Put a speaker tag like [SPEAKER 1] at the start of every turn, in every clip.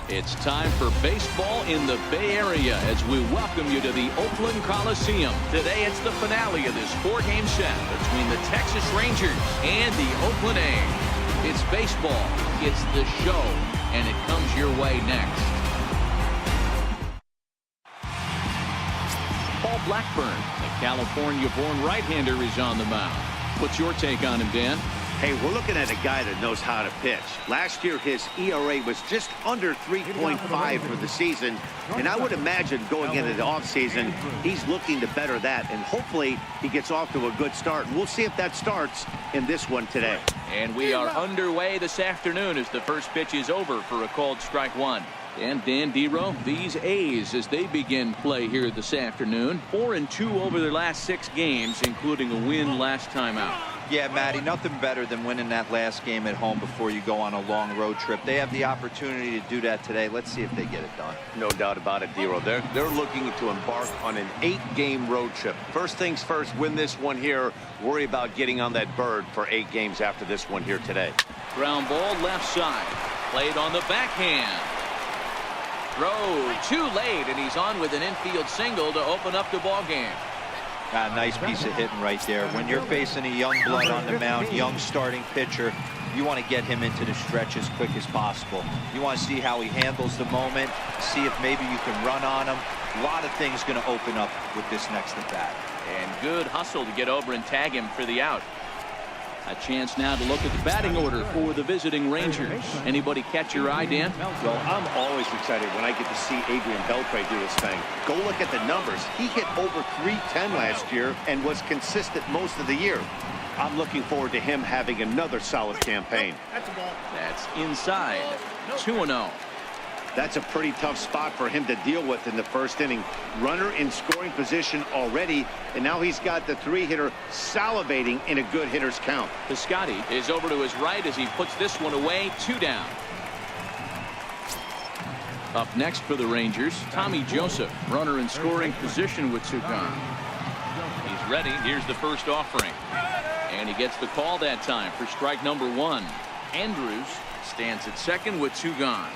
[SPEAKER 1] It's time for baseball in the Bay Area as we welcome you to the Oakland Coliseum. Today it's the finale of this four-game set between the Texas Rangers and the Oakland A's. It's baseball, it's the show, and it comes your way next. Paul Blackburn, the California-born right-hander, is on the mound. What's your take on him, Dan?
[SPEAKER 2] Hey, we're looking at a guy that knows how to pitch. Last year, his ERA was just under 3.5 for the season. And I would imagine going into the offseason, he's looking to better that. And hopefully, he gets off to a good start. We'll see if that starts in this one today.
[SPEAKER 1] And we are underway this afternoon as the first pitch is over for a called strike one. And Dan Dero, these A's, as they begin play here this afternoon, 4-2 over their last 6 games, including a win last time out.
[SPEAKER 3] Yeah, Matty, nothing better than winning that last game at home before you go on a long road trip. They have the opportunity to do that today. Let's see if they get it done.
[SPEAKER 2] No doubt about it, Dero. They're looking to embark on an 8-game road trip. First things first, win this one here. Worry about getting on that bird for 8 games after this one here today.
[SPEAKER 1] Ground ball left side. Played on the backhand. Throw too late, and he's on with an infield single to open up the ball game.
[SPEAKER 3] Nice piece of hitting right there. When you're facing a young blood on the mound, young starting pitcher, you want to get him into the stretch as quick as possible. You want to see how he handles the moment, see if maybe you can run on him. A lot of things going to open up with this next at bat.
[SPEAKER 1] And good hustle to get over and tag him for the out. A chance now to look at the batting order for the visiting Rangers. Anybody catch your eye, Dan?
[SPEAKER 2] Well, I'm always excited when I get to see Adrian Beltre do his thing. Go look at the numbers. He hit over .310 last year and was consistent most of the year. I'm looking forward to him having another solid campaign.
[SPEAKER 1] That's inside. 2-0.
[SPEAKER 2] That's a pretty tough spot for him to deal with in the first inning. Runner in scoring position already, and now he's got the 3-hitter salivating in a good hitter's count.
[SPEAKER 1] Piscotty is over to his right as he puts this one away. 2 down. Up next for the Rangers, Tommy Joseph, runner in scoring position with 2 gone. He's ready. Here's the first offering. And he gets the call that time for strike number 1. Andrews stands at second with 2 gone.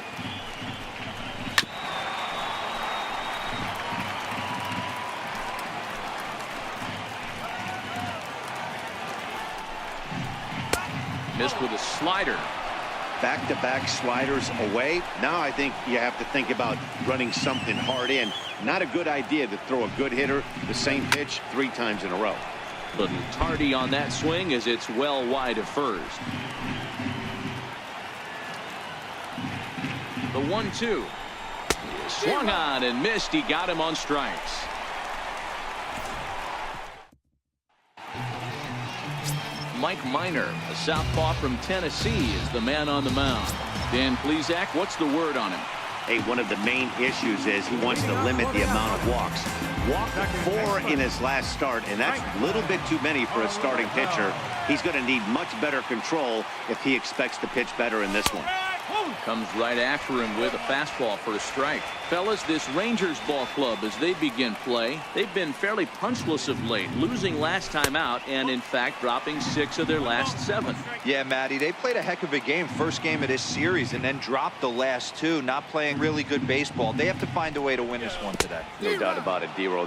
[SPEAKER 1] Missed with a slider.
[SPEAKER 2] Back-to-back sliders away. Now I think you have to think about running something hard in. Not a good idea to throw a good hitter the same pitch 3 times in a row.
[SPEAKER 1] Little tardy on that swing as it's well wide of first. The 1-2. Swung on and missed. He got him on strikes. Mike Minor, a southpaw from Tennessee, is the man on the mound. Dan Plesac, what's the word on him?
[SPEAKER 2] Hey, one of the main issues is he wants to limit the amount of walks. Walked 4 in his last start, and that's a little bit too many for a starting pitcher. He's going to need much better control if he expects to pitch better in this one.
[SPEAKER 1] Comes right after him with a fastball for a strike. Fellas, this Rangers ball club, as they begin play, they've been fairly punchless of late, losing last time out and in fact dropping 6 of their last 7.
[SPEAKER 3] Yeah, Matty, they played a heck of a game, first game of this series, and then dropped the last 2, not playing really good baseball. They have to find a way to win this one today.
[SPEAKER 2] No doubt about it, Dero.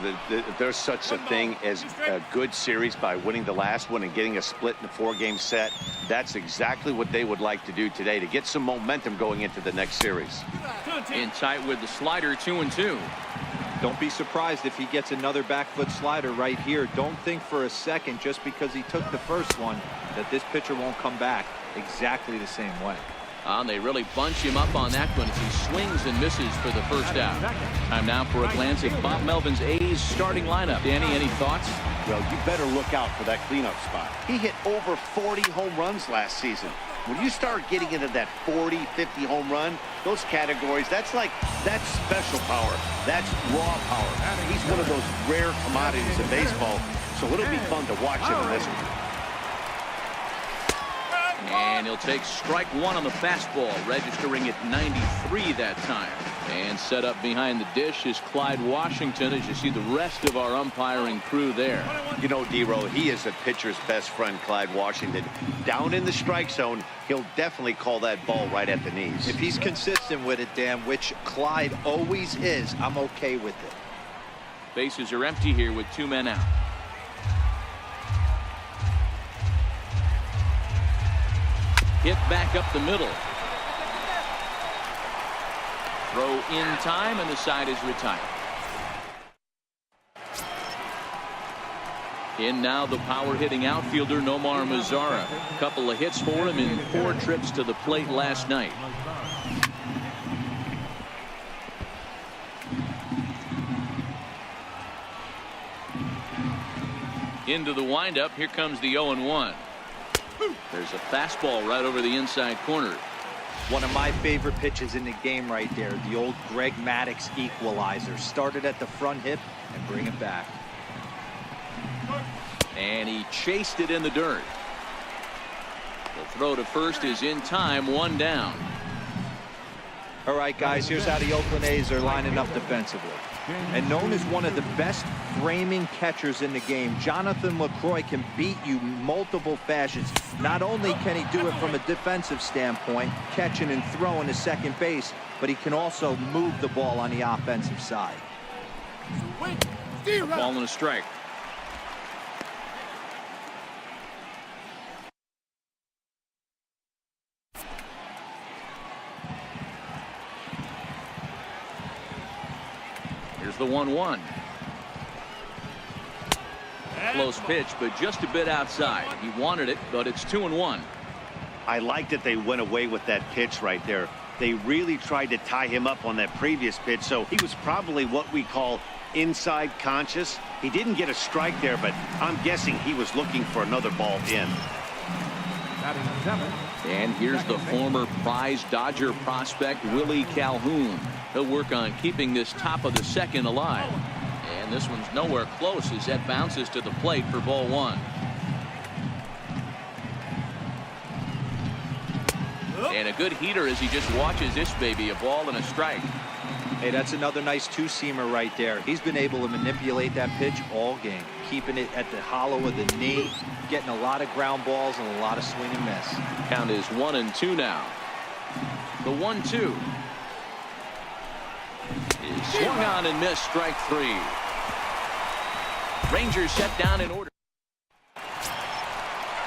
[SPEAKER 2] There's such a thing as a good series by winning the last one and getting a split in the 4-game set. That's exactly what they would like to do today to get some momentum going into the next series.
[SPEAKER 1] In tight with the slider, 2-2.
[SPEAKER 3] Don't be surprised if he gets another back foot slider right here. Don't think for a second, just because he took the first one, that this pitcher won't come back exactly the same way.
[SPEAKER 1] They really bunch him up on that one as he swings and misses for the first out. Time now for a glance at Bob Melvin's A's starting lineup. Danny, any thoughts?
[SPEAKER 2] Well, you better look out for that cleanup spot. He hit over 40 home runs last season. When you start getting into that 40, 50 home run, those categories, that's special power. That's raw power. He's one of those rare commodities in baseball, so it'll be fun to watch him in this one.
[SPEAKER 1] And he'll take strike 1 on the fastball, registering at 93 that time. And set up behind the dish is Clyde Washington, as you see the rest of our umpiring crew there.
[SPEAKER 2] You know, D-Row, he is a pitcher's best friend, Clyde Washington. Down in the strike zone, he'll definitely call that ball right at the knees.
[SPEAKER 3] If he's consistent with it, Dan, which Clyde always is, I'm okay with it.
[SPEAKER 1] Bases are empty here with 2 men out. Hit back up the middle. Throw in time, and the side is retired. In now the power-hitting outfielder Nomar Mazara. A couple of hits for him in 4 trips to the plate last night. Into the windup. Here comes the 0-1. There's a fastball right over the inside corner.
[SPEAKER 3] One of my favorite pitches in the game right there. The old Greg Maddux equalizer. Started at the front hip and bring it back.
[SPEAKER 1] And he chased it in the dirt. The throw to first is in time. 1 down.
[SPEAKER 3] All right, guys, here's how the Oakland A's are lining up defensively. And known as one of the best framing catchers in the game, Jonathan LaCroix can beat you multiple fashions. Not only can he do it from a defensive standpoint, catching and throwing to second base, but he can also move the ball on the offensive side.
[SPEAKER 1] Ball and a strike. Here's the 1-1. Close pitch, but just a bit outside. He wanted it, but it's 2-1.
[SPEAKER 2] I like that they went away with that pitch right there. They really tried to tie him up on that previous pitch, so he was probably what we call inside conscious. He didn't get a strike there, but I'm guessing he was looking for another ball in.
[SPEAKER 1] And here's the former prize Dodger prospect Willie Calhoun. He'll work on keeping this top of the second alive. And this one's nowhere close as that bounces to the plate for ball 1. And a good heater as he just watches this baby. A ball and a strike.
[SPEAKER 3] Hey, that's another nice two-seamer right there. He's been able to manipulate that pitch all game, keeping it at the hollow of the knee, getting a lot of ground balls and a lot of swing and miss.
[SPEAKER 1] Count is 1-2 now. The 1-2 is swung on and missed. Strike 3. Rangers set down in order.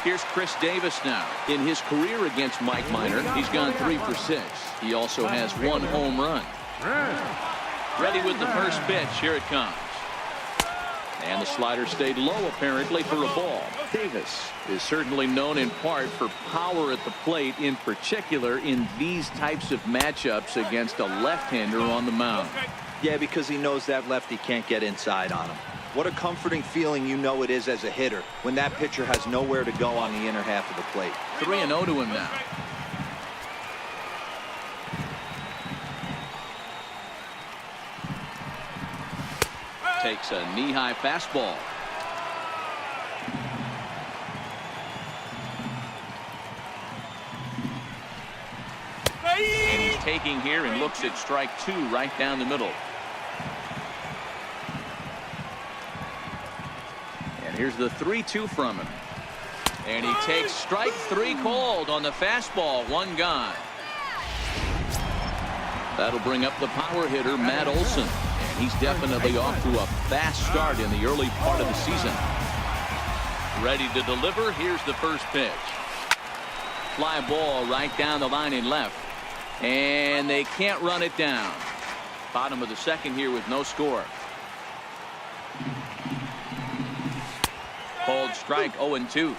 [SPEAKER 1] Here's Chris Davis now. In his career against Mike Minor, he's gone 3 for 6. He also has 1 home run. Ready with the first pitch. Here it comes. And the slider stayed low apparently for a ball. Davis is certainly known in part for power at the plate, in particular in these types of matchups against a left-hander on the mound.
[SPEAKER 3] Yeah, because he knows that lefty can't get inside on him. What a comforting feeling you know it is as a hitter when that pitcher has nowhere to go on the inner half of the plate.
[SPEAKER 1] 3-0 to him now. Takes a knee-high fastball. And he's taking here and looks at strike 2 right down the middle. And here's the 3-2 from him. And he takes strike 3 called on the fastball. 1 gone. That'll bring up the power hitter, Matt Olson. He's definitely off to a fast start in the early part of the season. Ready to deliver. Here's the first pitch. Fly ball right down the line in left. And they can't run it down. Bottom of the second here with no score. Called strike 0-2.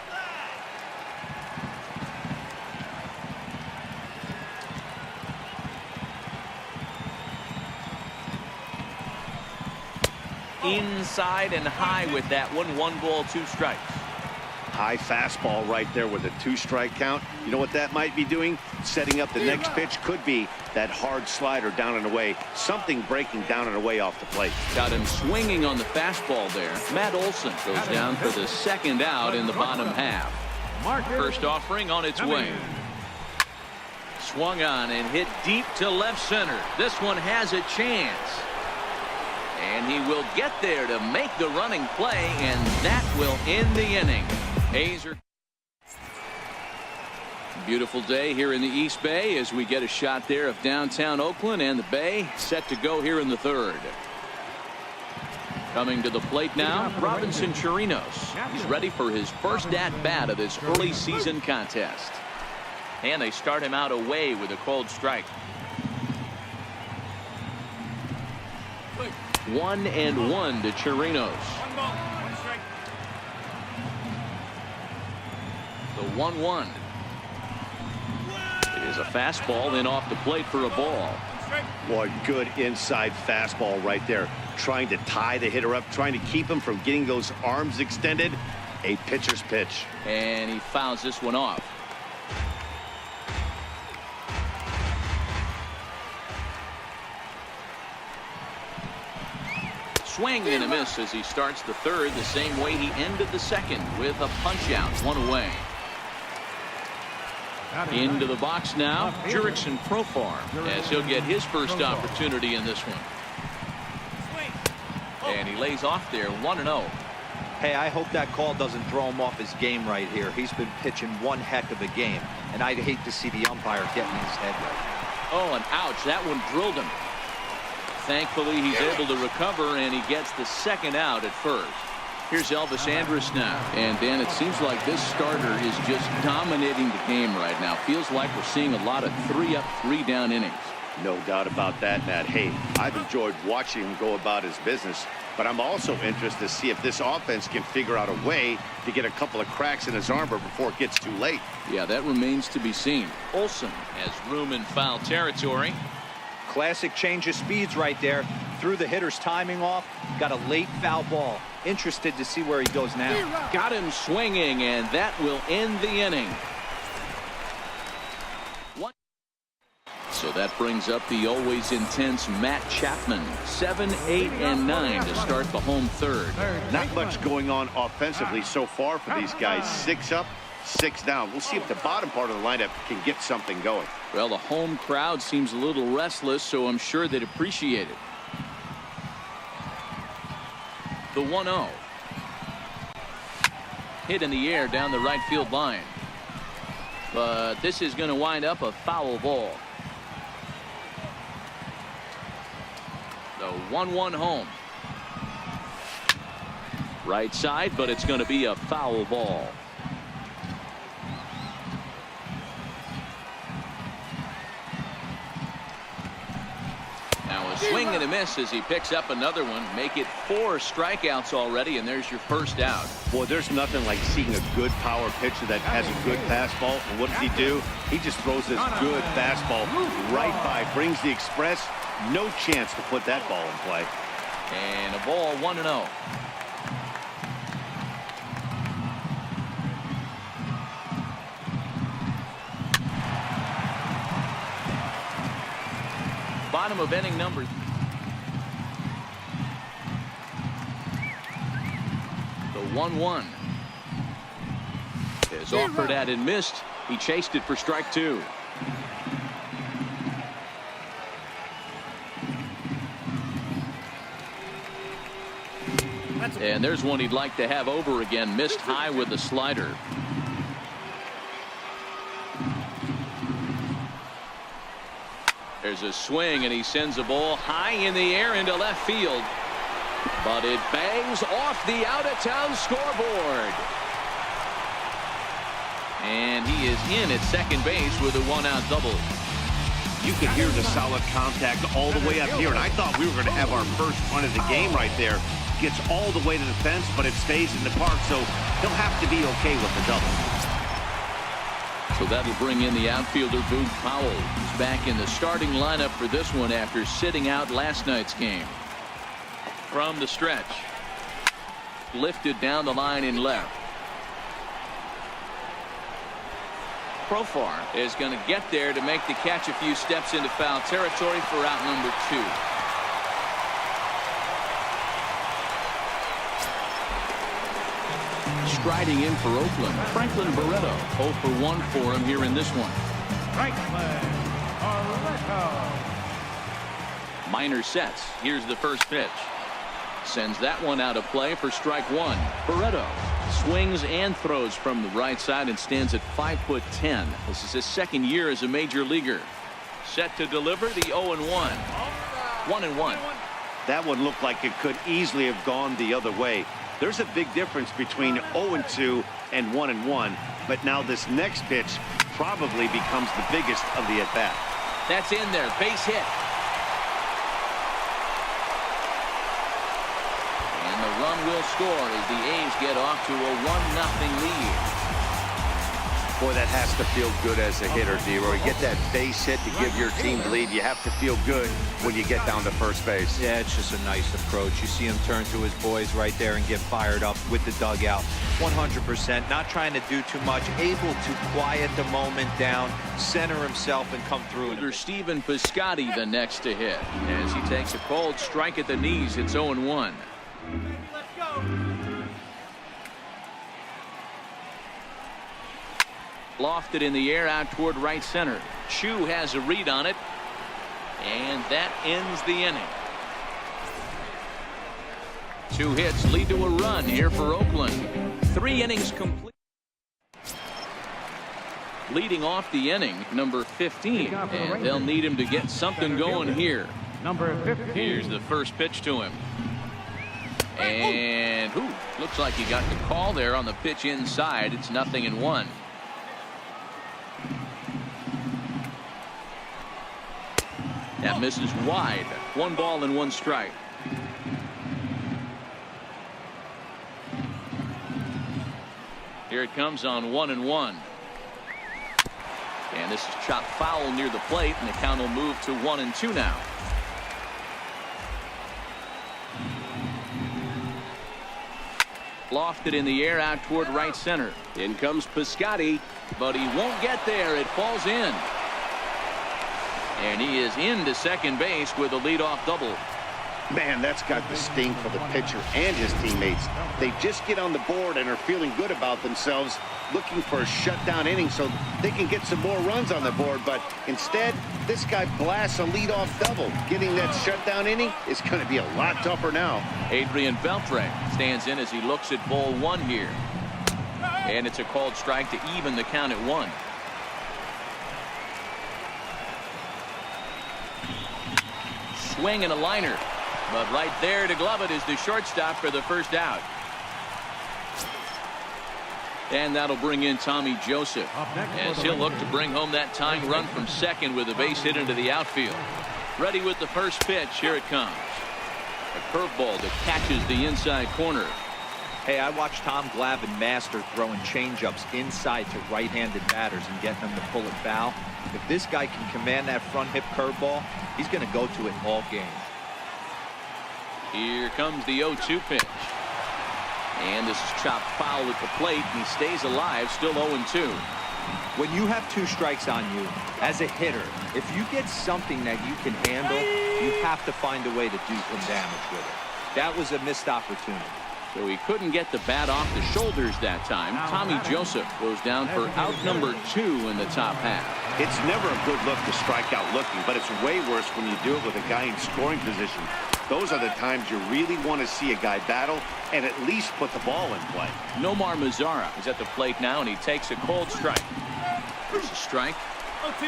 [SPEAKER 1] Inside and high with that one. 1 ball, 2 strikes.
[SPEAKER 2] High fastball right there with a 2-strike count. You know what that might be doing? Setting up the next pitch. Could be that hard slider down and away. Something breaking down and away off the plate.
[SPEAKER 1] Got him swinging on the fastball there. Matt Olson goes down for the second out in the bottom half. First offering on its way. swung on and hit deep to left center. This one has a chance. And he will get there to make the running play, and that will end the inning. A's are... Beautiful day here in the East Bay as we get a shot there of downtown Oakland, and the Bay set to go here in the third. Coming to the plate now, Robinson Chirinos. He's ready for his first at-bat of this early season contest. And they start him out away with a cold strike. 1-1 to Chirinos. The 1-1. It is a fastball in off the plate for a ball.
[SPEAKER 2] Boy, good inside fastball right there. Trying to tie the hitter up, trying to keep him from getting those arms extended. A pitcher's pitch.
[SPEAKER 1] And he fouls this one off. Swing and a miss as he starts the third the same way he ended the second, with a punch out, one away. Into the box now, Jurickson Profar, as he'll get his first opportunity in this one. And he lays off there, 1-0.
[SPEAKER 3] Hey, I hope that call doesn't throw him off his game right here. He's been pitching one heck of a game, and I'd hate to see the umpire getting his head right.
[SPEAKER 1] Oh, and ouch, that one drilled him. Thankfully, he's able to recover, and he gets the second out at first. Here's Elvis Andrus now. And, Dan, it seems like this starter is just dominating the game right now. Feels like we're seeing a lot of 3-up, 3-down innings.
[SPEAKER 2] No doubt about that, Matt. Hey, I've enjoyed watching him go about his business, but I'm also interested to see if this offense can figure out a way to get a couple of cracks in his armor before it gets too late.
[SPEAKER 1] Yeah, that remains to be seen. Olsen has room in foul territory.
[SPEAKER 3] Classic change of speeds right there. Threw the hitter's timing off. Got a late foul ball. Interested to see where he goes now.
[SPEAKER 1] Got him swinging, and that will end the inning. So that brings up the always intense Matt Chapman. 7, 8, and 9 to start the home third.
[SPEAKER 2] Not much going on offensively so far for these guys. 6 up, 6 down. We'll see if the bottom part of the lineup can get something going.
[SPEAKER 1] Well, the home crowd seems a little restless, so I'm sure they'd appreciate it. The 1-0. Hit in the air down the right field line. But this is going to wind up a foul ball. The 1-1 home. Right side, but it's going to be a foul ball. Now a swing and a miss as he picks up another one. Make it 4 strikeouts already, and there's your first out.
[SPEAKER 2] Boy, there's nothing like seeing a good power pitcher that has a good fastball. And what does he do? He just throws this good fastball right by, brings the express. No chance to put that ball in play.
[SPEAKER 1] And a ball, 1-0. Bottom of inning number. The 1-1 is offered at and missed. He chased it for strike 2. And there's one he'd like to have over again. Missed high with the slider. There's a swing, and he sends a ball high in the air into left field. But it bangs off the out-of-town scoreboard. And he is in at second base with a 1-out double.
[SPEAKER 2] You could hear the solid contact all the way up here, and I thought we were going to have our first run of the game right there. Gets all the way to the fence, but it stays in the park, so he'll have to be okay with the double.
[SPEAKER 1] So that'll bring in the outfielder Boog Powell. He's back in the starting lineup for this one after sitting out last night's game. From the stretch. Lifted down the line in left. Profar is going to get there to make the catch a few steps into foul territory for out number 2. Striding in for Oakland, Franklin Barreto. 0 for 1 for him here in this one.
[SPEAKER 4] Franklin
[SPEAKER 1] Minor sets. Here's the first pitch. Sends that one out of play for strike one. Barreto swings and throws from the right side and stands at 5'10". This is his second year as a major leaguer. Set to deliver the 0-1. 1-1.
[SPEAKER 2] That one looked like it could easily have gone the other way. There's a big difference between 0-2 and 1-1. But now this next pitch probably becomes the biggest of the at-bat.
[SPEAKER 1] That's in there. Base hit. And the run will score as the A's get off to a 1-0 lead.
[SPEAKER 2] Boy, that has to feel good as a hitter, D-Roy. Get that base hit to give your team the lead. You have to feel good when you get down to first base.
[SPEAKER 3] Yeah, it's just a nice approach. You see him turn to his boys right there and get fired up with the dugout. 100%, not trying to do too much, able to quiet the moment down, center himself, and come through.
[SPEAKER 1] Under Stephen Piscotty, the next to hit. As he takes a cold strike at the knees, it's 0-1.
[SPEAKER 4] Let's go.
[SPEAKER 1] Lofted in the air out toward right center. Shiw has a read on it. And that ends the inning. 2 hits lead to a run here for Oakland. 3 innings complete. Leading off the inning, number 15. And they'll need him to get something going here.
[SPEAKER 4] Number 15.
[SPEAKER 1] Here's the first pitch to him. And looks like he got the call there on the pitch inside. It's 0-1. That misses wide. 1 ball and 1 strike. Here it comes on 1-1. And this is chopped foul near the plate, and the count will move to 1-2 now. Lofted in the air out toward right center. In comes Piscotty, but he won't get there. It falls in. And he is into second base with a leadoff double.
[SPEAKER 2] Man, that's got the sting for the pitcher and his teammates. They just get on the board and are feeling good about themselves, looking for a shutdown inning so they can get some more runs on the board. But instead, this guy blasts a leadoff double. Getting that shutdown inning is going to be a lot tougher now.
[SPEAKER 1] Adrian Beltre stands in as he looks at ball 1 here. And it's a called strike to even the count at 1. Swing and a liner, but right there to glove it is the shortstop for the first out. And that'll bring in Tommy Joseph as he'll look to bring home that tying run from second with a base hit into the outfield. Ready with the first pitch. Here it comes. A curveball that catches the inside corner.
[SPEAKER 3] Hey, I watched Tom Glavine master throwing changeups inside to right-handed batters and getting them to pull it foul. If this guy can command that front hip curveball, he's going to go to it all game.
[SPEAKER 1] Here comes the 0-2 pitch. And this is chopped foul at the plate, and he stays alive, still 0-2.
[SPEAKER 3] When you have 2 strikes on you, as a hitter, if you get something that you can handle, you have to find a way to do some damage with it. That was a missed opportunity.
[SPEAKER 1] So he couldn't get the bat off the shoulders that time. Tommy Joseph goes down for out number 2 in the top half.
[SPEAKER 2] It's never a good look to strike out looking, but it's way worse when you do it with a guy in scoring position. Those are the times you really want to see a guy battle and at least put the ball in play.
[SPEAKER 1] Nomar Mazara is at the plate now, and he takes a cold strike. There's a strike.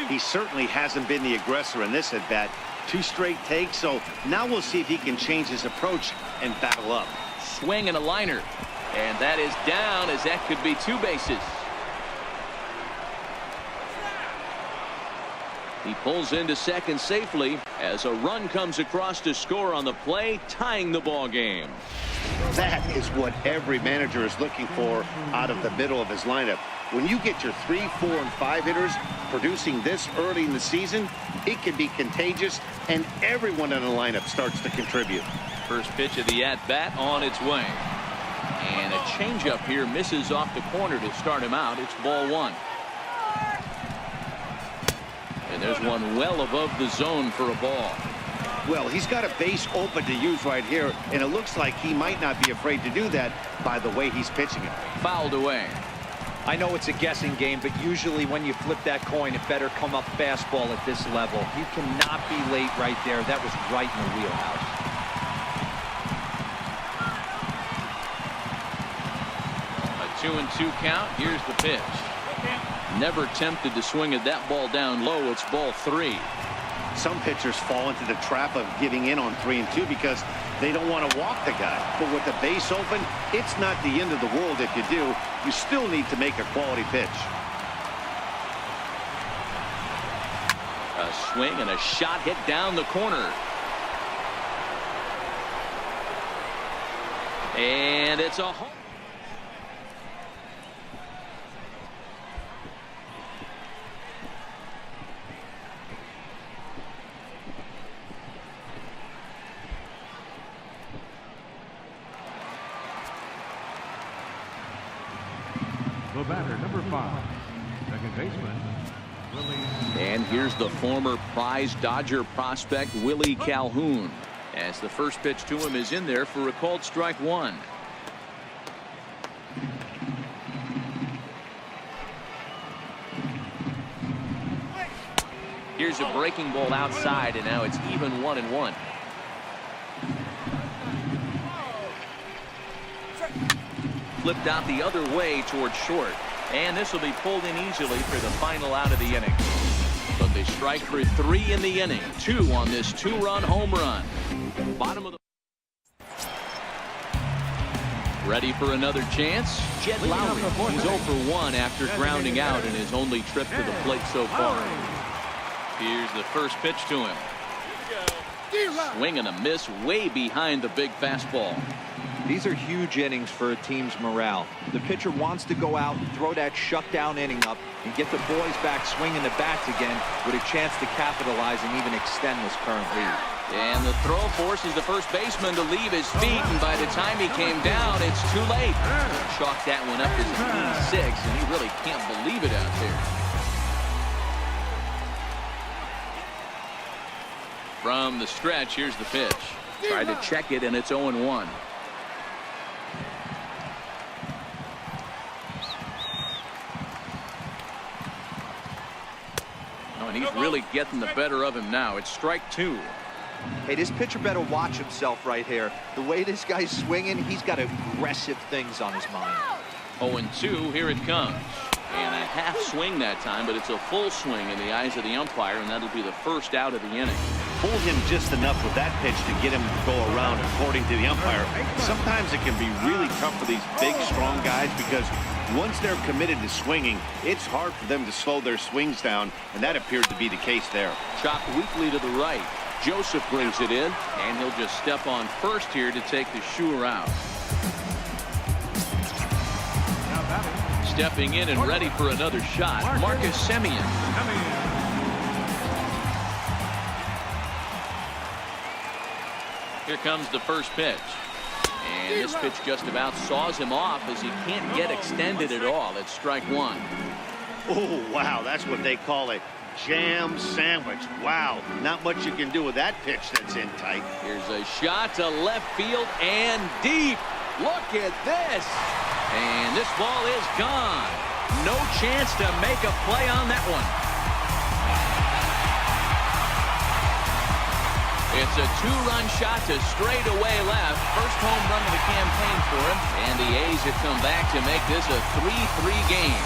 [SPEAKER 2] He certainly hasn't been the aggressor in this at-bat. 2 straight takes, so now we'll see if he can change his approach and battle up.
[SPEAKER 1] Swing and a liner, and that is down as that could be 2 bases. He pulls into second safely as a run comes across to score on the play, tying the ball game.
[SPEAKER 2] That is what every manager is looking for out of the middle of his lineup. When you get your 3, 4, and 5 hitters producing this early in the season, it can be contagious, and everyone in the lineup starts to contribute.
[SPEAKER 1] First pitch of the at-bat on its way. And a changeup here misses off the corner to start him out. It's ball 1. And there's one well above the zone for a ball.
[SPEAKER 2] Well, he's got a base open to use right here, and it looks like he might not be afraid to do that by the way he's pitching it.
[SPEAKER 1] Fouled away.
[SPEAKER 3] I know it's a guessing game, but usually when you flip that coin, it better come up fastball at this level. You cannot be late right there. That was right in the wheelhouse.
[SPEAKER 1] A 2-2 count. Here's the pitch. Never tempted to swing at that ball down low. It's ball 3.
[SPEAKER 2] Some pitchers fall into the trap of giving in on 3-2 because they don't want to walk the guy. But with the base open, it's not the end of the world if you do. You still need to make a quality pitch.
[SPEAKER 1] A swing and a shot hit down the corner. And it's a home.
[SPEAKER 4] The batter, number 5, second baseman, Willie.
[SPEAKER 1] And here's the former prize Dodger prospect, Willie Calhoun, as the first pitch to him is in there for a called strike 1. Here's a breaking ball outside, and now it's even 1-1. Flipped out the other way towards short, and this will be pulled in easily for the final out of the inning. But they strike for 3 in the inning, 2 on this 2-run home run. Bottom of the ready for another chance. Jed Lowry, he's 0 for 1 after grounding out in his only trip to the plate so far. Here's the first pitch to him. Swing and a miss way behind the big fastball.
[SPEAKER 3] These are huge innings for a team's morale. The pitcher wants to go out, throw that shutdown inning up, and get the boys back swinging the bats again with a chance to capitalize and even extend this current lead.
[SPEAKER 1] And the throw forces the first baseman to leave his feet, and by the time he came down, it's too late. Chalked that one up as a clean 6, and he really can't believe it out there. From the stretch, here's the pitch. Tried to check it, and it's 0-1. And he's really getting the better of him now. It's strike 2.
[SPEAKER 3] Hey, this pitcher better watch himself right here. The way this guy's swinging, he's got aggressive things on his mind.
[SPEAKER 1] 0-2, here it comes. And a half swing that time, but it's a full swing in the eyes of the umpire, and that'll be the first out of the inning.
[SPEAKER 2] Pulled him just enough with that pitch to get him to go around, according to the umpire. Sometimes it can be really tough for these big, strong guys because once they're committed to swinging, it's hard for them to slow their swings down, and that appeared to be the case there.
[SPEAKER 1] Chopped weakly to the right. Joseph brings it in, and he'll just step on first here to take the Shiw out. Stepping in and ready for another shot, Marcus Semien. Here comes the first pitch. And this pitch just about saws him off as he can't get extended at all. It's strike 1.
[SPEAKER 2] Oh, wow, that's what they call a jam sandwich. Wow, not much you can do with that pitch that's in tight.
[SPEAKER 1] Here's a shot to left field and deep. Look at this. And this ball is gone. No chance to make a play on that one. It's a 2-run shot to straightaway left. First home run of the campaign for him. And the A's have come back to make this a 3-3 game.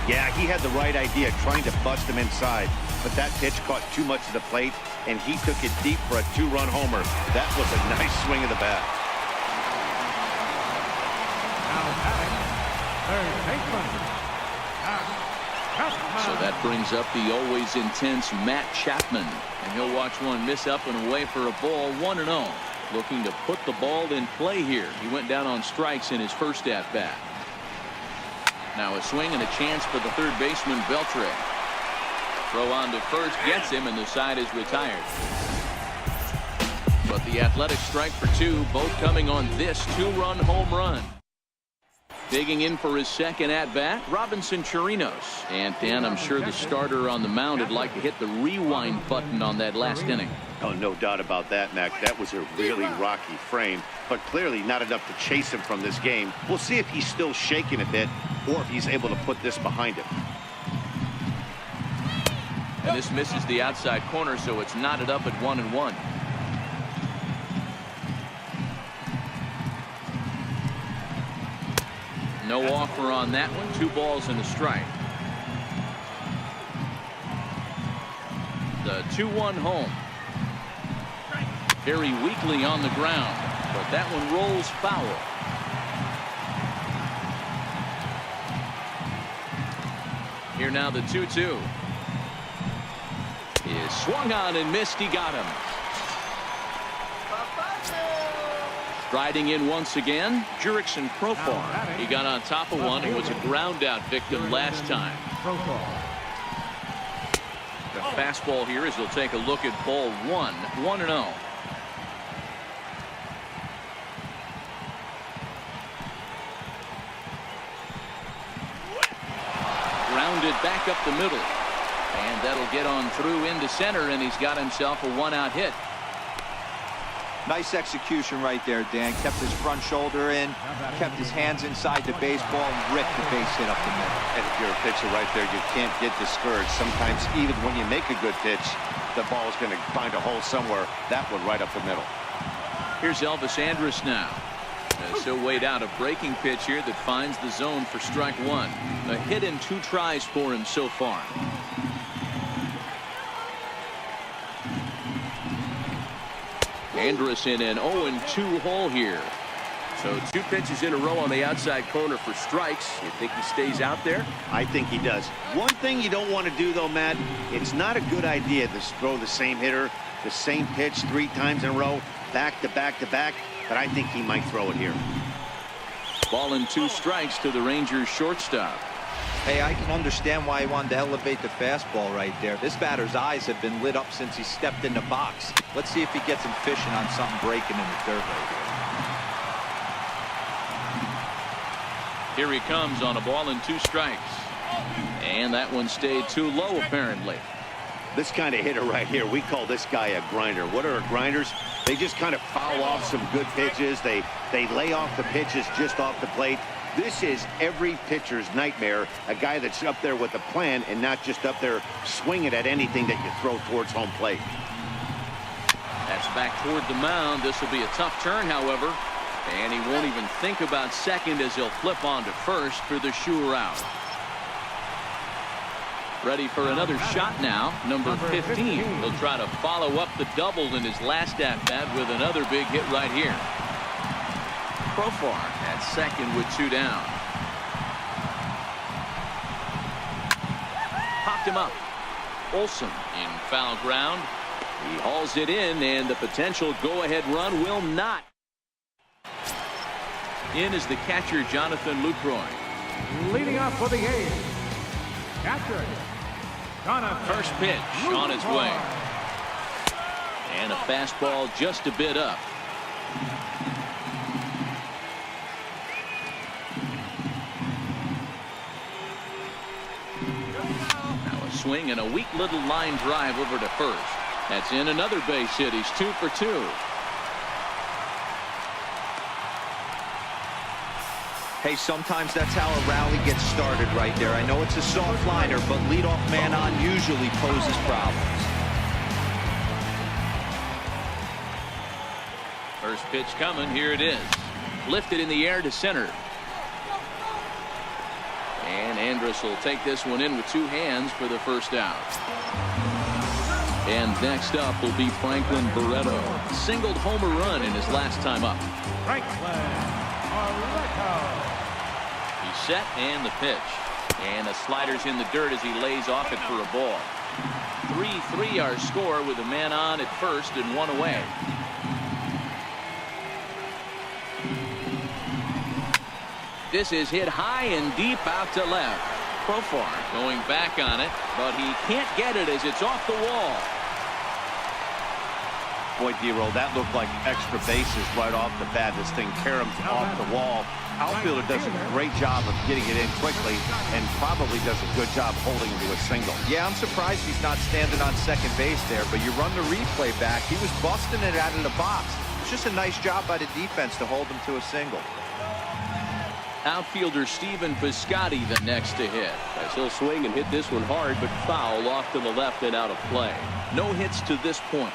[SPEAKER 2] Yeah, he had the right idea, trying to bust him inside. But that pitch caught too much of the plate, and he took it deep for a 2-run homer. That was a nice swing of the bat.
[SPEAKER 1] So that brings up the always intense Matt Chapman. And he'll watch one miss up and away for a ball, 1-0. Looking to put the ball in play here. He went down on strikes in his first at-bat. Now a swing and a chance for the third baseman, Beltre. Throw on to first, gets him, and the side is retired. But the Athletics strike for 2, both coming on this 2-run home run. Digging in for his second at-bat, Robinson Chirinos. And Dan, I'm sure the starter on the mound would like to hit the rewind button on that last inning.
[SPEAKER 2] Oh, no doubt about that, Mac. That was a really rocky frame, but clearly not enough to chase him from this game. We'll see if he's still shaking a bit or if he's able to put this behind him.
[SPEAKER 1] And this misses the outside corner, so it's knotted up at 1-1. No offer on that one. 2 balls and a strike. The 2-1 home. Very weakly on the ground, but that one rolls foul. Here now the 2-2. Is swung on and missed. He got him. Striding in once again, Jurickson Profar. He got on top of one and was a ground out victim last time. The fastball here as he'll take a look at ball 1, 1-0. Grounded back up the middle. And that'll get on through into center, and he's got himself a 1-out hit.
[SPEAKER 3] Nice execution right there, Dan. Kept his front shoulder in, kept his hands inside the baseball, and ripped the base hit up the middle.
[SPEAKER 2] And if you're a pitcher right there, you can't get discouraged. Sometimes even when you make a good pitch, the ball is going to find a hole somewhere. That one right up the middle.
[SPEAKER 1] Here's Elvis Andrus now. So weighed out a breaking pitch here that finds the zone for strike 1. A hit in 2 tries for him so far. Andrus in an 0-2 hole here. So 2 pitches in a row on the outside corner for strikes. You think he stays out there?
[SPEAKER 2] I think he does. One thing you don't want to do, though, Matt, it's not a good idea to throw the same hitter, the same pitch 3 times in a row, back to back to back, but I think he might throw it here.
[SPEAKER 1] Ball and 2 strikes to the Rangers shortstop.
[SPEAKER 3] Hey, I can understand why he wanted to elevate the fastball right there. This batter's eyes have been lit up since he stepped in the box. Let's see if he gets him fishing on something breaking in the dirt right here.
[SPEAKER 1] Here he comes on a ball and 2 strikes. And that one stayed too low, apparently.
[SPEAKER 2] This kind of hitter right here, we call this guy a grinder. What are grinders? They just kind of foul off some good pitches. They lay off the pitches just off the plate. This is every pitcher's nightmare, a guy that's up there with a plan and not just up there swinging at anything that you throw towards home plate.
[SPEAKER 1] That's back toward the mound. This will be a tough turn, however. And he won't even think about second as he'll flip on to first for the Shiw out. Ready for another shot now. Number 15. He'll try to follow up the double in his last at-bat with another big hit right here. Profar at second with 2 down. Popped him up. Olsen in foul ground. He hauls it in, and the potential go-ahead run will not. In is the catcher, Jonathan Lucroy.
[SPEAKER 4] Leading off for the A's, catcher, Jonathan.
[SPEAKER 1] First pitch on its way. And a fastball just a bit up. Now a swing and a weak little line drive over to first. That's in another base hit. He's 2 for 2.
[SPEAKER 3] Hey, sometimes that's how a rally gets started right there. I know it's a soft liner, but leadoff man on usually poses problems.
[SPEAKER 1] First pitch coming. Here it is. Lifted in the air to center. And Andrus will take this one in with 2 hands for the first out. And next up will be Franklin Barreto. Singled homer run in his last time up.
[SPEAKER 4] Franklin Barreto.
[SPEAKER 1] He's set and the pitch. And the slider's in the dirt as he lays off it for a ball. 3-3 our score with a man on at first and 1 away. This is hit high and deep out to left. Profar going back on it, but he can't get it as it's off the wall.
[SPEAKER 2] Boy, D-Roll, that looked like extra bases right off the bat. This thing caroms off the wall. Outfielder does a great job of getting it in quickly and probably does a good job holding him to a single.
[SPEAKER 3] Yeah, I'm surprised he's not standing on second base there, but you run the replay back. He was busting it out of the box. It's just a nice job by the defense to hold him to a single.
[SPEAKER 1] Outfielder Stephen Piscotty the next to hit.
[SPEAKER 5] As he'll swing and hit this one hard, but foul off to the left and out of play.
[SPEAKER 1] No hits to this point.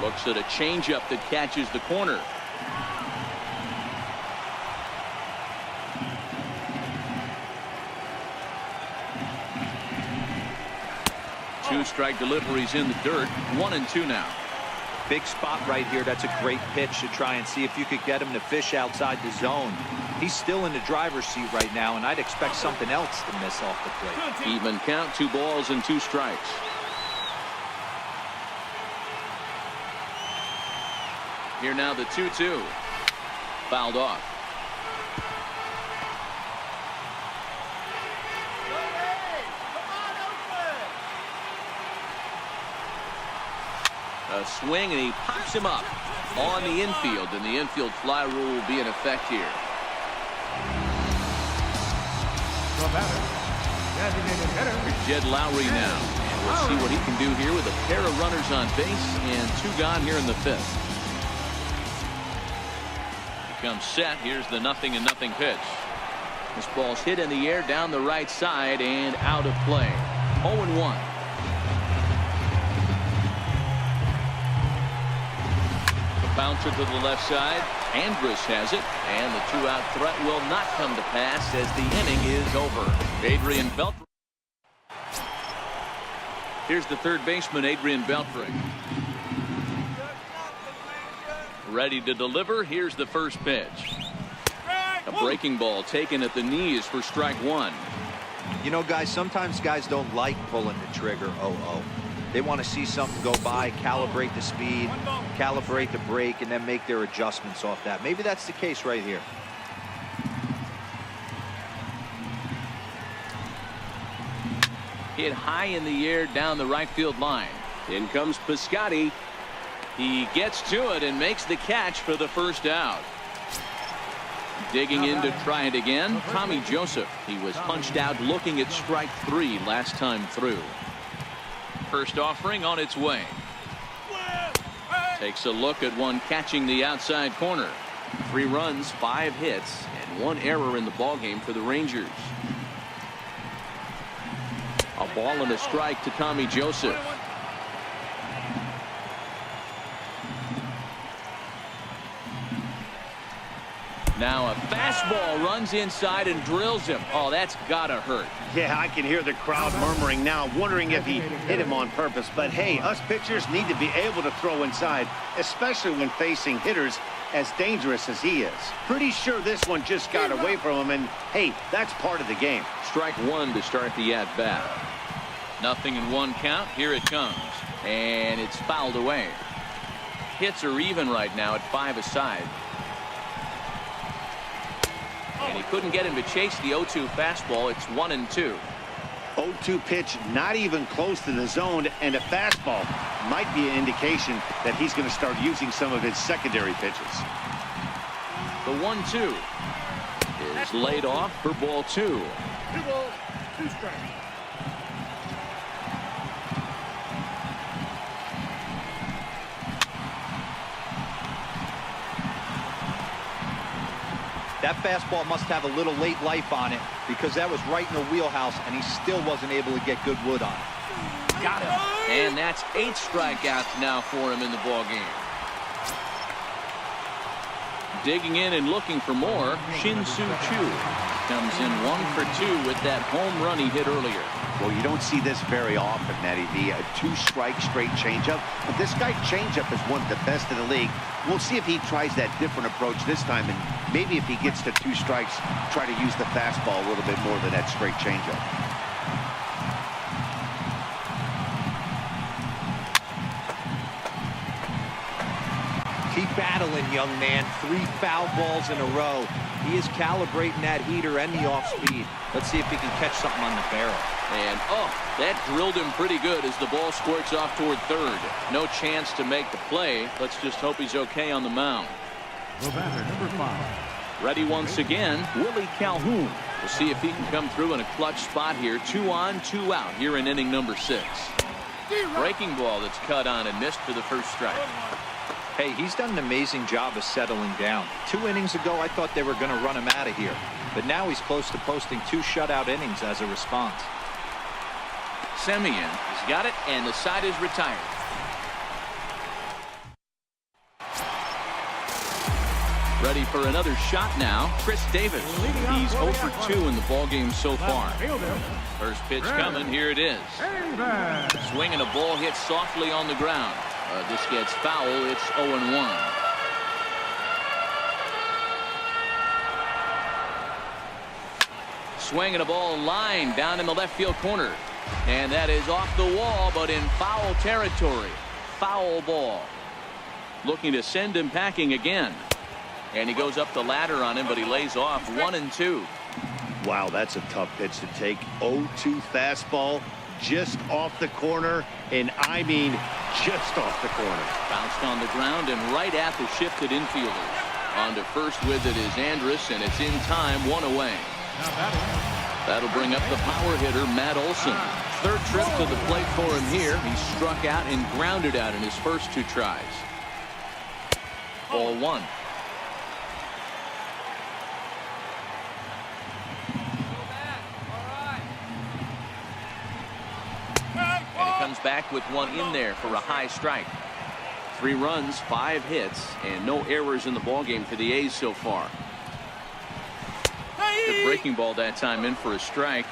[SPEAKER 1] Looks at a changeup that catches the corner. Two-strike deliveries in the dirt. 1-2 now.
[SPEAKER 3] Big spot right here. That's a great pitch to try and see if you could get him to fish outside the zone. He's still in the driver's seat right now, and I'd expect something else to miss off the plate.
[SPEAKER 1] Even count, 2 balls and 2 strikes. Here now the 2-2. Fouled off. A swing, and he pops him up on the infield, and the infield fly rule will be in effect here.
[SPEAKER 4] The batter, designated hitter.
[SPEAKER 1] Here's Jed Lowry now, and we'll see what he can do here with a pair of runners on base and 2 gone here in the 5th. He comes set. Here's the 0-0 pitch. This ball's hit in the air down the right side and out of play. 0-1. Bouncer to the left side. Andrus has it, and the 2-out threat will not come to pass as the inning is over. Adrian Beltre. Here's the third baseman, Adrian Beltre. Ready to deliver. Here's the first pitch. A breaking ball taken at the knees for strike 1.
[SPEAKER 3] You know, guys, sometimes guys don't like pulling the trigger. They want to see something go by, calibrate the speed, calibrate the brake, and then make their adjustments off that. Maybe that's the case right here.
[SPEAKER 1] Hit high in the air down the right field line.
[SPEAKER 5] In comes Piscotty.
[SPEAKER 1] He gets to it and makes the catch for the first out. Digging in to try it again, Tommy Joseph. He was punched out looking at strike 3 last time through. First offering on its way. Takes a look at one catching the outside corner. 3 runs, 5 hits, and 1 error in the ballgame for the Rangers. A ball and a strike to Tommy Joseph. Now a fastball runs inside and drills him. Oh, that's gotta hurt.
[SPEAKER 2] Yeah, I can hear the crowd murmuring now, wondering if he hit him on purpose. But hey, us pitchers need to be able to throw inside, especially when facing hitters as dangerous as he is. Pretty sure this one just got away from him, and hey, that's part of the game.
[SPEAKER 1] Strike 1 to start the at-bat. 0-1 count. Here it comes, and it's fouled away. Hits are even right now at 5 aside. And he couldn't get him to chase the 0-2 fastball. It's 1-2.
[SPEAKER 2] 0-2 pitch, not even close to the zone, and a fastball might be an indication that he's going to start using some of his secondary pitches.
[SPEAKER 1] The 1-2 is laid off for ball 2.
[SPEAKER 4] 2 balls, 2 strikes.
[SPEAKER 3] That fastball must have a little late life on it because that was right in the wheelhouse, and he still wasn't able to get good wood on it.
[SPEAKER 1] Got him. And that's 8 strikeouts now for him in the ballgame. Digging in and looking for more, Shiw comes in 1 for 2 with that home run he hit earlier.
[SPEAKER 2] Well, you don't see this very often, Matty V. A 2-strike straight changeup. But this guy's changeup is one of the best in the league. We'll see if he tries that different approach this time, and maybe if he gets to 2 strikes, try to use the fastball a little bit more than that straight changeup.
[SPEAKER 3] Keep battling, young man. 3 foul balls in a row. He is calibrating that heater and the off speed. Let's see if he can catch something on the barrel.
[SPEAKER 1] And, oh, that drilled him pretty good as the ball squirts off toward third. No chance to make the play. Let's just hope he's okay on the mound.
[SPEAKER 4] The batter, number 5.
[SPEAKER 1] Ready once again, Willie Calhoun. We'll see if he can come through in a clutch spot here. 2 on, 2 out here in inning number 6. Breaking ball that's cut on and missed for the first strike.
[SPEAKER 3] Hey, he's done an amazing job of settling down. 2 innings ago, I thought they were going to run him out of here. But now he's close to posting 2 shutout innings as a response.
[SPEAKER 1] Semien has got it, and the side is retired. Ready for another shot now, Chris Davis. He's 0 for 2 in the ballgame so far. First pitch coming, here it is. Swinging a ball hit softly on the ground. This gets foul, it's 0-1. Swinging a ball line down in the left field corner. And that is off the wall, but in foul territory. Foul ball. Looking to send him packing again. And he goes up the ladder on him, but he lays off 1-2.
[SPEAKER 2] Wow, that's a tough pitch to take. 0-2 fastball just off the corner, and I mean just off the corner.
[SPEAKER 1] Bounced on the ground and right at the shifted infielders. On to first with it is Andrus, and it's in time, 1 away. That'll bring up the power hitter, Matt Olson. Third trip to the plate for him here. He struck out and grounded out in his first 2 tries. 0-1. Comes back with 1 in there for a high strike. 3 runs, 5 hits, and no errors in the ballgame for the A's so far. The breaking ball that time in for a strike.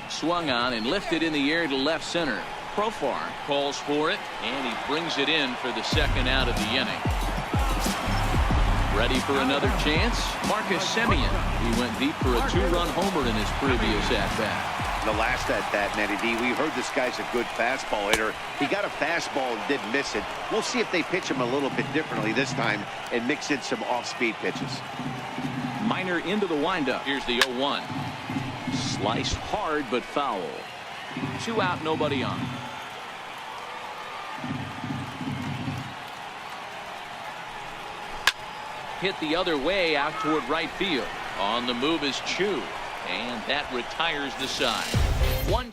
[SPEAKER 1] Swung on and lifted in the air to left center. Profar calls for it, and he brings it in for the second out of the inning. Ready for another chance? Marcus Semien. He went deep for a 2-run homer in his previous at-bat.
[SPEAKER 2] The last at-bat, Nettie D, we heard this guy's a good fastball hitter. He got a fastball and didn't miss it. We'll see if they pitch him a little bit differently this time and mix in some off-speed pitches.
[SPEAKER 1] Minor into the windup. Here's the 0-1. Sliced hard but foul. 2 out, nobody on. Hit the other way out toward right field. On the move is Shiw, and that retires the side. 1.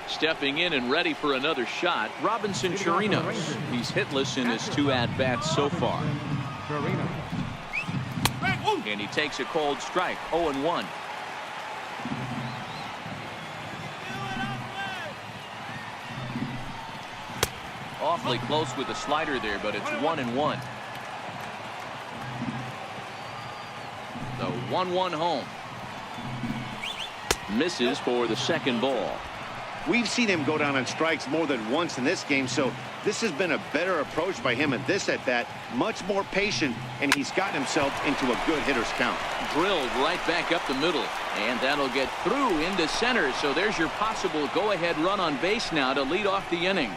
[SPEAKER 1] Stepping in and ready for another shot, Robinson Chirinos. He's hitless in his 2 at-bats so far. And he takes a cold strike. 0-1. Awfully close with the slider there, but it's 1-1. The 1-1 home. Misses for the second ball.
[SPEAKER 2] We've seen him go down on strikes more than once in this game, so this has been a better approach by him at this at-bat. Much more patient, and he's gotten himself into a good hitter's count.
[SPEAKER 1] Drilled right back up the middle, and that'll get through into center. So there's your possible go-ahead run on base now to lead off the inning.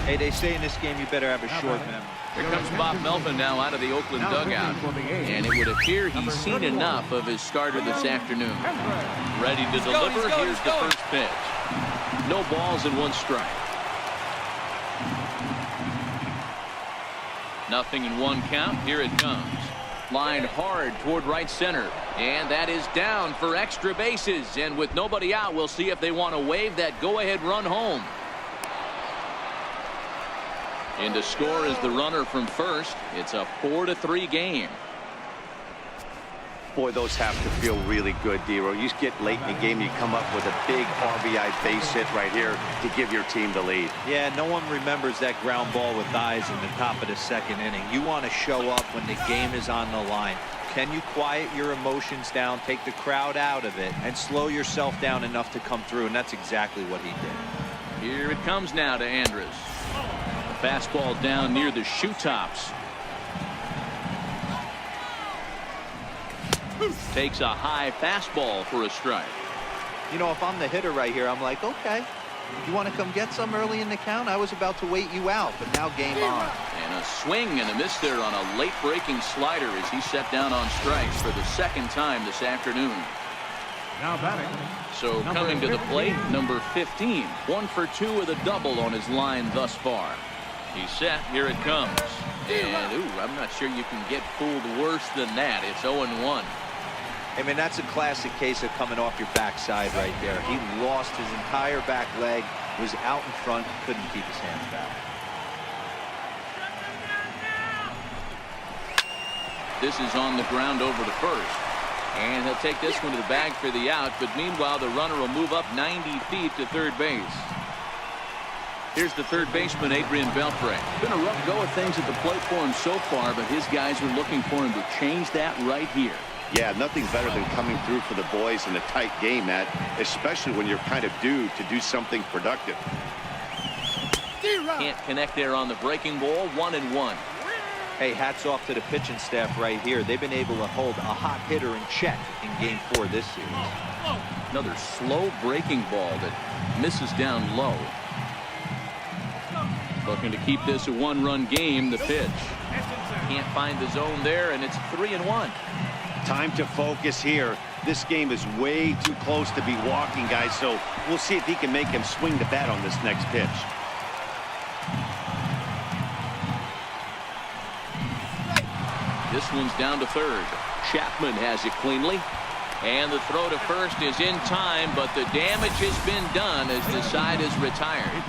[SPEAKER 3] Hey, they say in this game you better have a short memory.
[SPEAKER 1] Here comes Bob Melvin now out of the Oakland dugout. And it would appear he's seen enough of his starter this afternoon. Ready to deliver. Here's the first pitch. No balls and 1 strike. Nothing in 1 count. Here it comes. Line hard toward right center. And that is down for extra bases. And with nobody out, we'll see if they want to wave that go-ahead run home. In to score is the runner from first. It's a 4-3 game.
[SPEAKER 2] Boy, those have to feel really good, Dero. You get late in the game, you come up with a big RBI base hit right here to give your team the lead.
[SPEAKER 3] Yeah, no one remembers that ground ball with eyes in the top of the second inning. You want to show up when the game is on the line. Can you quiet your emotions down, take the crowd out of it, and slow yourself down enough to come through? And that's exactly what he did.
[SPEAKER 1] Here it comes now to Andrus. Fastball down near the shoe tops. Takes a high fastball for a strike.
[SPEAKER 3] You know, if I'm the hitter right here, I'm like, okay, You want to come get some early in the count? I was about to wait you out, but now game on.
[SPEAKER 1] And a swing and a miss there on a late breaking slider as he set down on strikes for the second time this afternoon.
[SPEAKER 4] Now batting.
[SPEAKER 1] So coming to the plate, number 15. 1 for 2 with a double on his line thus far. He's set. Here it comes. And, ooh, I'm not sure you can get fooled worse than that. It's 0-1.
[SPEAKER 3] I mean, that's a classic case of coming off your backside right there. He lost his entire back leg, was out in front, couldn't keep his hands back.
[SPEAKER 1] This is on the ground over to first. And he'll take this one to the bag for the out. But meanwhile, the runner will move up 90 feet to third base. Here's the third baseman, Adrian Beltre. Been a rough go of things at the plate for him so far, but his guys are looking for him to change that right here.
[SPEAKER 2] Yeah, nothing better than coming through for the boys in a tight game, Matt, especially when you're kind of due to do something productive.
[SPEAKER 1] Can't connect there on the breaking ball. 1-1.
[SPEAKER 3] Hey, hats off to the pitching staff right here. They've been able to hold a hot hitter in check in Game 4 this series.
[SPEAKER 1] Another slow breaking ball that misses down low. Looking to keep this a one-run game. The pitch. Can't find the zone there, and it's 3-1.
[SPEAKER 2] Time to focus here. This game is way too close to be walking, guys, so we'll see if he can make him swing the bat on this next pitch.
[SPEAKER 1] This one's down to third. Chapman has it cleanly. And the throw to first is in time, but the damage has been done as the side is retired.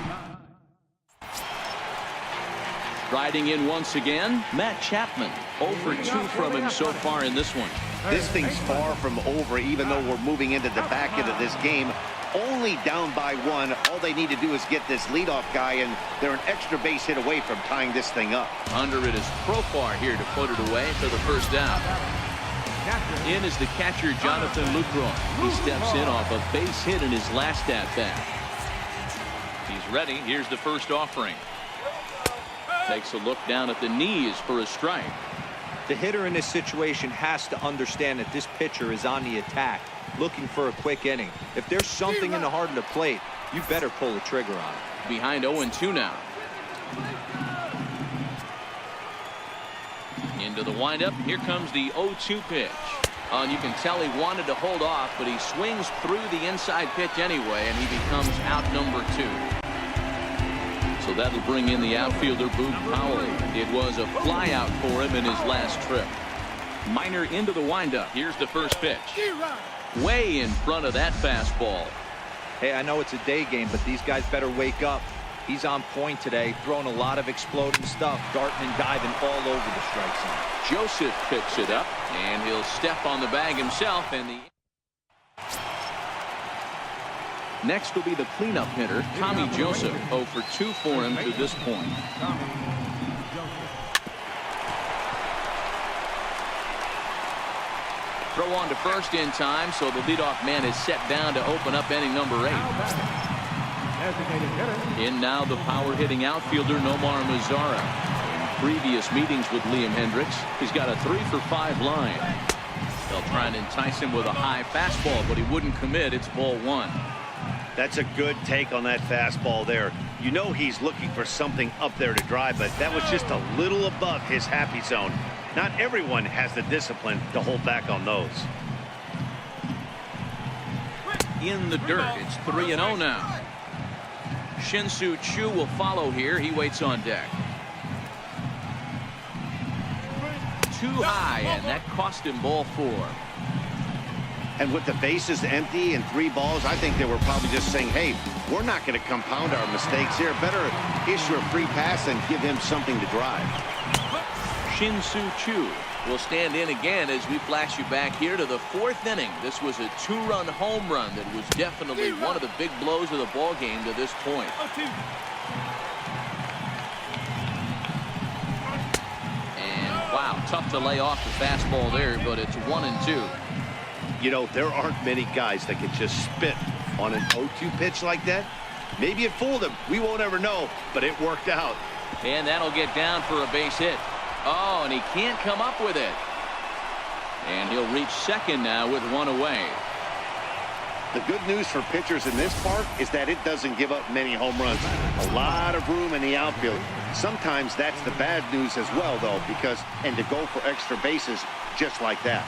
[SPEAKER 1] Riding in once again, Matt Chapman. 0 for 2 from him so far in this one.
[SPEAKER 2] This thing's far from over, even though we're moving into the back end of this game. Only down by 1. All they need to do is get this leadoff guy, and they're an extra base hit away from tying this thing up.
[SPEAKER 1] Under it is Profar here to put it away for the first down. In is the catcher, Jonathan Lucroy. He steps in off a base hit in his last at-bat. He's ready. Here's the first offering. Takes a look down at the knees for a strike.
[SPEAKER 3] The hitter in this situation has to understand that this pitcher is on the attack, looking for a quick inning. If there's something in the heart of the plate, you better pull the trigger on it.
[SPEAKER 1] Behind 0-2 now. Into the windup. Here comes the 0-2 pitch. And you can tell he wanted to hold off, but he swings through the inside pitch anyway, and he becomes out number 2. So that'll bring in the outfielder, Boog Powell. It was a fly out for him in his last trip. Minor into the windup. Here's the first pitch. Way in front of that fastball.
[SPEAKER 3] Hey, I know it's a day game, but these guys better wake up. He's on point today, throwing a lot of exploding stuff, darting and diving all over the strike zone.
[SPEAKER 1] Joseph picks it up, and he'll step on the bag himself. And the next will be the cleanup hitter, Tommy Joseph. 0 for 2 for him to this point. Throw on to first in time, so the leadoff man is set down to open up inning number 8. In now the power hitting outfielder, Nomar Mazara. In previous meetings with Liam Hendricks, he's got a 3 for 5 line. They'll try and entice him with a high fastball, but he wouldn't commit. It's ball 1.
[SPEAKER 2] That's a good take on that fastball there. You know he's looking for something up there to drive, but that was just a little above his happy zone. Not everyone has the discipline to hold back on those.
[SPEAKER 1] In the dirt, it's 3-0 now. Shiw will follow here. He waits on deck. Too high, and that cost him ball 4.
[SPEAKER 2] And with the bases empty and 3 balls, I think they were probably just saying, hey, we're not going to compound our mistakes here. Better issue a free pass and give him something to drive.
[SPEAKER 1] Shiw will stand in again as we flash you back here to the 4th inning. This was a 2-run home run that was definitely one of the big blows of the ball game to this point. And wow, tough to lay off the fastball there, but it's 1-2.
[SPEAKER 2] You know, there aren't many guys that can just spit on an 0-2 pitch like that. Maybe it fooled him. We won't ever know, but it worked out.
[SPEAKER 1] And that'll get down for a base hit. Oh, and he can't come up with it. And he'll reach second now with 1 away.
[SPEAKER 2] The good news for pitchers in this park is that it doesn't give up many home runs. A lot of room in the outfield. Sometimes that's the bad news as well, though, and to go for extra bases just like that.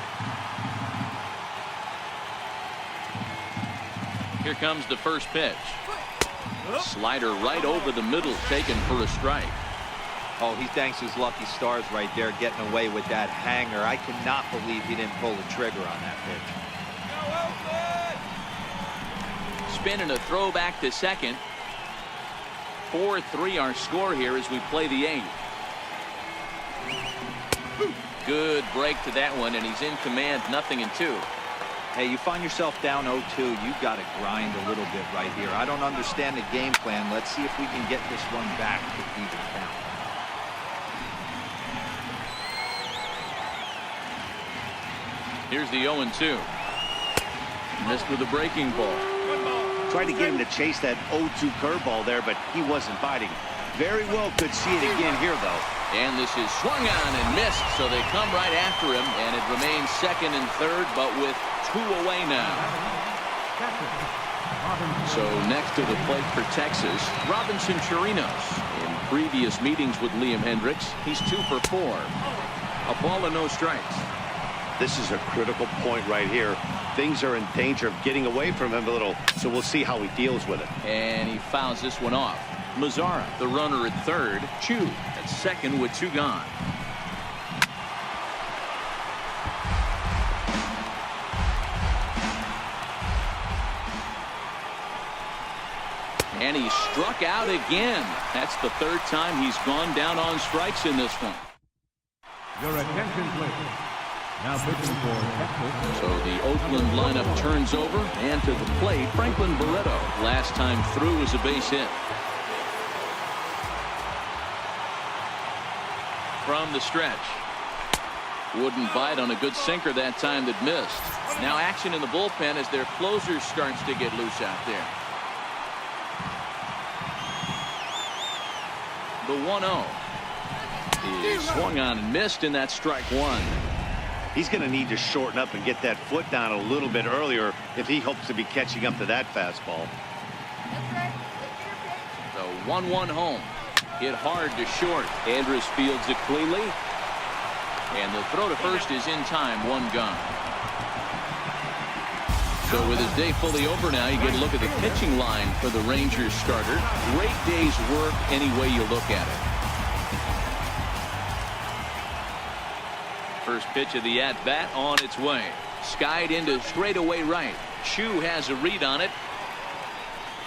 [SPEAKER 1] Here comes the first pitch. Slider right over the middle, taken for a strike.
[SPEAKER 3] Oh, he thanks his lucky stars right there, getting away with that hanger. I cannot believe he didn't pull the trigger on that pitch.
[SPEAKER 1] Spin and a throw back to second. 4-3 our score here as we play the 8th. Good break to that one, and he's in command, 0-2.
[SPEAKER 3] Hey, you find yourself down 0-2, you've got to grind a little bit right here. I don't understand the game plan. Let's see if we can get this one back to even count.
[SPEAKER 1] Here's the 0-2. Missed with a breaking ball.
[SPEAKER 2] Tried to get him to chase that 0-2 curveball there, but he wasn't biting. Very well could see it again here, though.
[SPEAKER 1] And this is swung on and missed, so they come right after him, and it remains second and third, but with 2 away now. So next to the plate for Texas, Robinson Chirinos. In previous meetings with Liam Hendricks, he's 2 for 4. A ball and no strikes.
[SPEAKER 2] This is a critical point right here. Things are in danger of getting away from him a little, so we'll see how he deals with it.
[SPEAKER 1] And he fouls this one off. Mazzara, the runner at third. Shiw at second with 2 gone. And he struck out again. That's the 3rd time he's gone down on strikes in this one.
[SPEAKER 4] Your attention, please. Now pitching for Texas.
[SPEAKER 1] So the Oakland lineup turns over, and to the plate, Franklin Barreto. Last time through was a base hit. From the stretch. Wouldn't bite on a good sinker that time that missed. Now action in the bullpen as their closer starts to get loose out there. The 1-0 is swung on and missed, and that's strike 1.
[SPEAKER 2] He's going to need to shorten up and get that foot down a little bit earlier if he hopes to be catching up to that fastball.
[SPEAKER 1] The 1-1 home. Hit hard to short. Andrus fields it cleanly. And the throw to first is in time. 1 gone. So with his day fully over now, you get a look at the pitching line for the Rangers starter. Great day's work any way you look at it. First pitch of the at-bat on its way. Skied into straightaway right. Shiw has a read on it.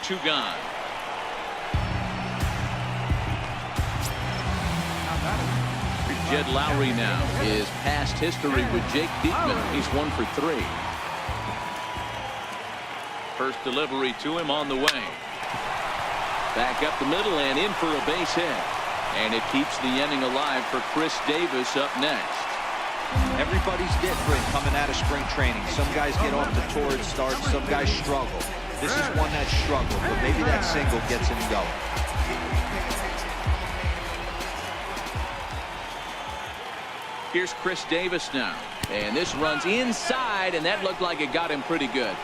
[SPEAKER 1] 2 gone. Jed Lowry now is past history with Jake Diekman. He's 1 for 3. First delivery to him on the way. Back up the middle and in for a base hit. And it keeps the inning alive for Chris Davis up next.
[SPEAKER 3] Everybody's different coming out of spring training. Some guys get off to torrid starts. Some guys struggle. This is one that struggled, but maybe that single gets him going.
[SPEAKER 1] Here's Chris Davis now. And this runs inside, and that looked like it got him pretty good.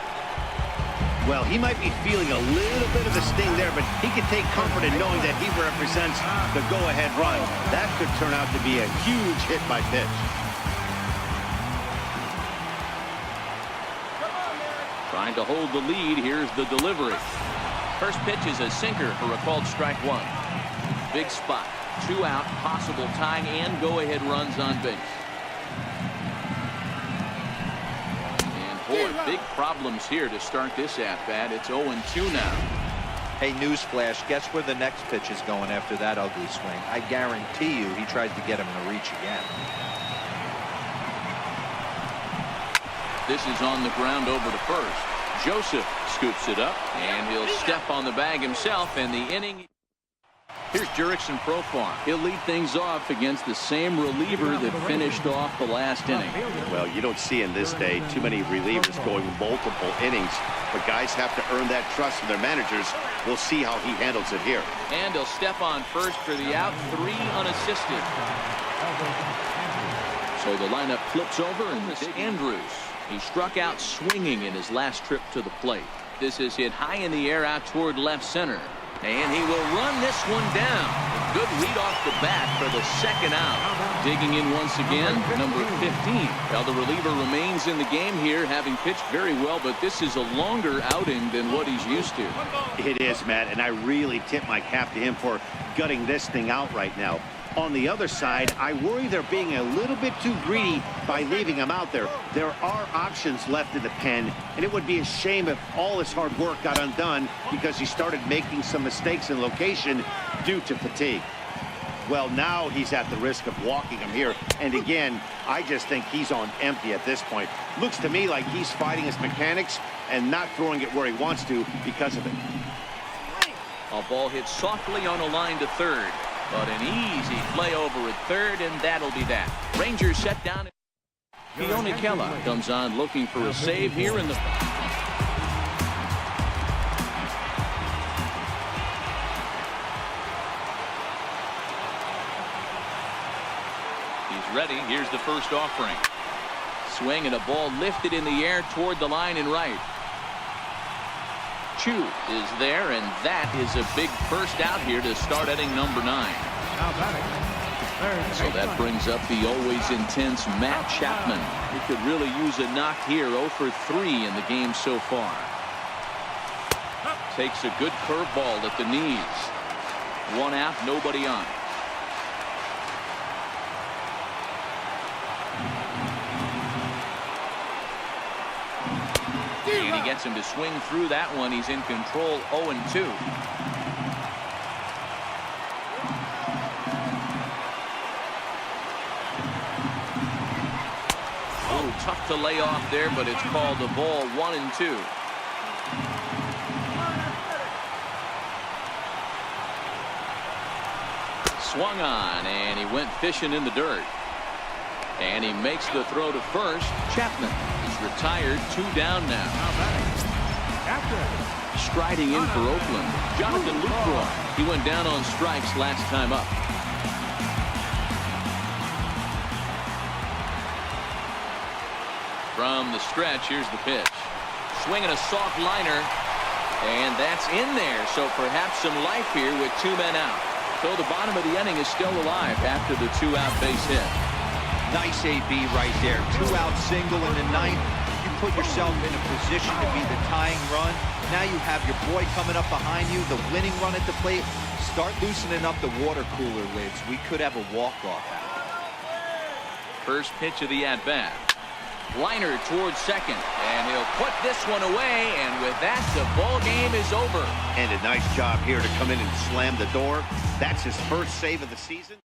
[SPEAKER 2] Well, he might be feeling a little bit of a sting there, but he can take comfort in knowing that he represents the go-ahead run. That could turn out to be a huge hit by pitch.
[SPEAKER 1] Trying to hold the lead. Here's the delivery. First pitch is a sinker for a called strike 1. Big spot. 2 out, possible tying and go-ahead runs on base. And boy, big problems here to start this at-bat. It's 0-2 now.
[SPEAKER 3] Hey, newsflash, guess where the next pitch is going after that ugly swing? I guarantee you he tries to get him to reach again.
[SPEAKER 1] This is on the ground over to first. Joseph scoops it up, and he'll step on the bag himself, and the inning. Here's Jurickson Profar. He'll lead things off against the same reliever that finished off the last inning.
[SPEAKER 2] Well, you don't see in this day too many relievers going multiple innings, but guys have to earn that trust from their managers. We'll see how he handles it here.
[SPEAKER 1] And he'll step on first for the out, 3 unassisted. So the lineup flips over, and this Andrus He struck out swinging in his last trip to the plate. This is hit high in the air out toward left center. And he will run this one down. A good lead off the bat for the second out. Digging in once again, number 15. Now the reliever remains in the game here, having pitched very well, but this is a longer outing than what he's used to.
[SPEAKER 2] It is, Matt, and I really tip my cap to him for gutting this thing out right now. On the other side, I worry they're being a little bit too greedy by leaving him out there. There are options left in the pen, and it would be a shame if all his hard work got undone because he started making some mistakes in location due to fatigue. Well, now he's at the risk of walking him here, and again, I just think he's on empty at this point. Looks to me like he's fighting his mechanics and not throwing it where he wants to because of it.
[SPEAKER 1] A ball hit softly on a line to third. But an easy play over at third, and that'll be that. Rangers set down. Keala comes on looking for a save here in the. He's ready. Here's the first offering. Swing and a ball lifted in the air toward the line and right. Shiw is there, and that is a big first out here to start inning number 9. So that brings up the always intense Matt Chapman. He could really use a knock here. 0 for 3 in the game so far. Takes a good curveball at the knees. 1 out, nobody on. And he gets him to swing through that one. He's in control. 0-2. Oh, tough to lay off there, but it's called a ball. 1-2. Swung on, and he went fishing in the dirt. And he makes the throw to first. Chapman is retired. 2 down now. Striding in for Oakland, Jonathan Lucroy. He went down on strikes last time up. From the stretch, here's the pitch. Swinging a soft liner, and that's in there. So perhaps some life here with 2 men out. So the bottom of the inning is still alive after the 2-out base hit.
[SPEAKER 3] Nice AB right there. 2-out single in the 9th. You put yourself in a position to be the tying run. Now you have your boy coming up behind you, the winning run at the plate. Start loosening up the water cooler lids. We could have a walk-off happen.
[SPEAKER 1] First pitch of the at-bat. Liner towards second, and he'll put this one away, and with that, the ball game is over.
[SPEAKER 2] And a nice job here to come in and slam the door. That's his first save of the season.